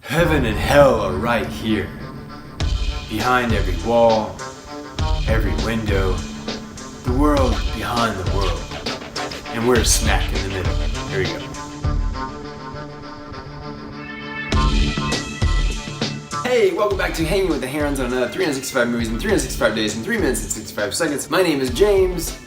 Heaven and hell are right here. Behind every wall, every window, the world behind the world. And we're smack in the middle. Here we go. Hey, welcome back to Hanging with the Herons on another 365 movies in 365 days in 3 minutes and 65 seconds. My name is James.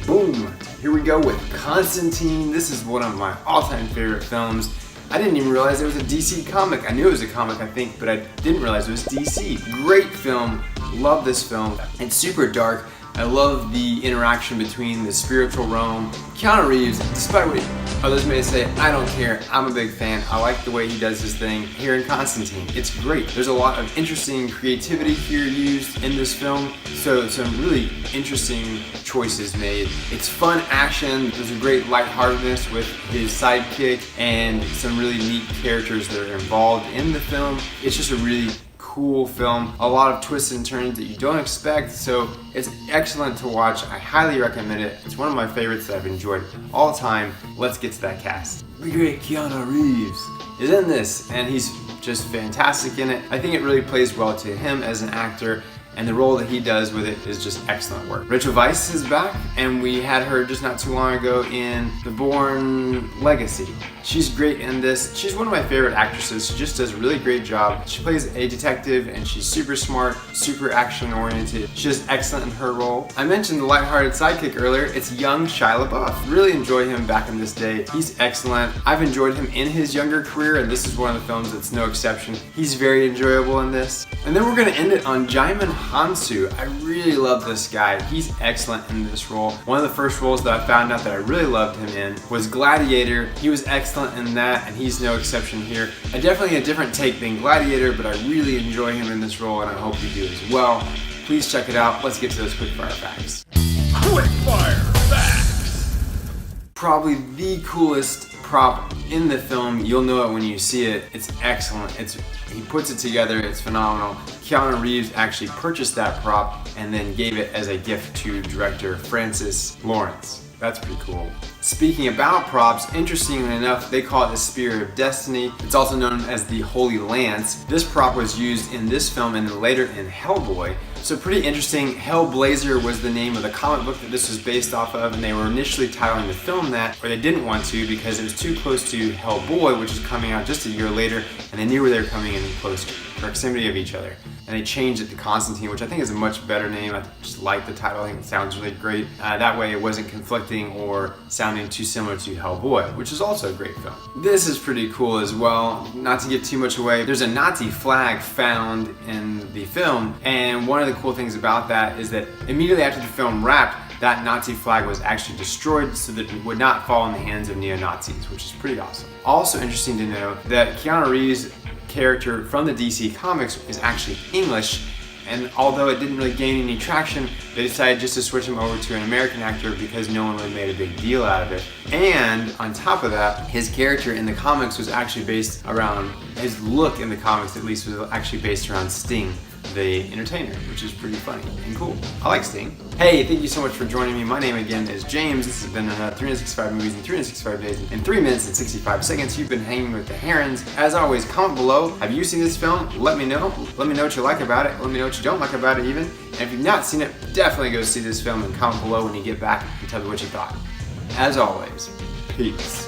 Boom. Here we go with Constantine. This is one of my all-time favorite films. I didn't even realize it was a DC comic. I knew it was a comic, I think, but I didn't realize it was DC. Great film. Love this film. It's super dark. I love the interaction between the spiritual realm. Keanu Reeves, despite what others may say, I don't care. I'm a big fan. I like the way he does his thing here in Constantine. It's great. There's a lot of interesting creativity here used in this film. So some really interesting choices made. It's fun action. There's a great lightheartedness with his sidekick and some really neat characters that are involved in the film. It's just a really cool film, a lot of twists and turns that you don't expect, so it's excellent to watch. I highly recommend it. It's one of my favorites that I've enjoyed all time. Let's get to that cast. The great Keanu Reeves is in this, and he's just fantastic in it. I think it really plays well to him as an actor, and the role that he does with it is just excellent work. Rachel Weisz is back, and we had her just not too long ago in The Bourne Legacy. She's great in this. She's one of my favorite actresses. She just does a really great job. She plays a detective, and she's super smart, super action-oriented. She does excellent in her role. I mentioned the lighthearted sidekick earlier. It's young Shia LaBeouf. Really enjoy him back in this day. He's excellent. I've enjoyed him in his younger career, and this is one of the films that's no exception. He's very enjoyable in this. And then we're gonna end it on Jaimin Hansu. I really love this guy. He's excellent in this role. One of the first roles that I found out that I really loved him in was Gladiator. He was excellent in that, and he's no exception here. Definitely a different take than Gladiator, but I really enjoy him in this role, and I hope you do as well. Please check it out. Let's get to those quickfire facts. Quickfire facts! Probably the coolest prop in the film. You'll know it when you see it. It's excellent. He puts it together. It's phenomenal. Keanu Reeves actually purchased that prop and then gave it as a gift to director Francis Lawrence. That's pretty cool. Speaking about props, interestingly enough, they call it the Spear of Destiny. It's also known as the Holy Lance. This prop was used in this film and then later in Hellboy. So pretty interesting. Hellblazer was the name of the comic book that this was based off of, and they were initially titling the film that, or they didn't want to because it was too close to Hellboy, which is coming out just a year later, and they knew where they were coming in close proximity of each other. And they changed it to Constantine, which I think is a much better name. I just like the title. I think it sounds really great. That way it wasn't conflicting or sounding too similar to Hellboy, which is also a great film. This is pretty cool as well. Not to give too much away, there's a Nazi flag found in the film, and one of the cool things about that is that immediately after the film wrapped, that Nazi flag was actually destroyed so that it would not fall in the hands of neo-Nazis, which is pretty awesome. Also interesting to know that Keanu Reeves' character from the DC comics is actually English, and although it didn't really gain any traction, they decided just to switch him over to an American actor because no one really made a big deal out of it. And on top of that, his character in the comics was actually based around, his look in the comics at least was actually based around Sting, the entertainer, which is pretty funny and cool. I like Sting. Hey, thank you so much for joining me. My name again is James. This has been 365 movies in 365 days in 3 minutes and 65 seconds. You've been hanging with the Herons. As always, comment below. Have you seen this film? Let me know. Let me know what you like about it. Let me know what you don't like about it even. And if you've not seen it, definitely go see this film and comment below when you get back and tell me what you thought. As always, peace.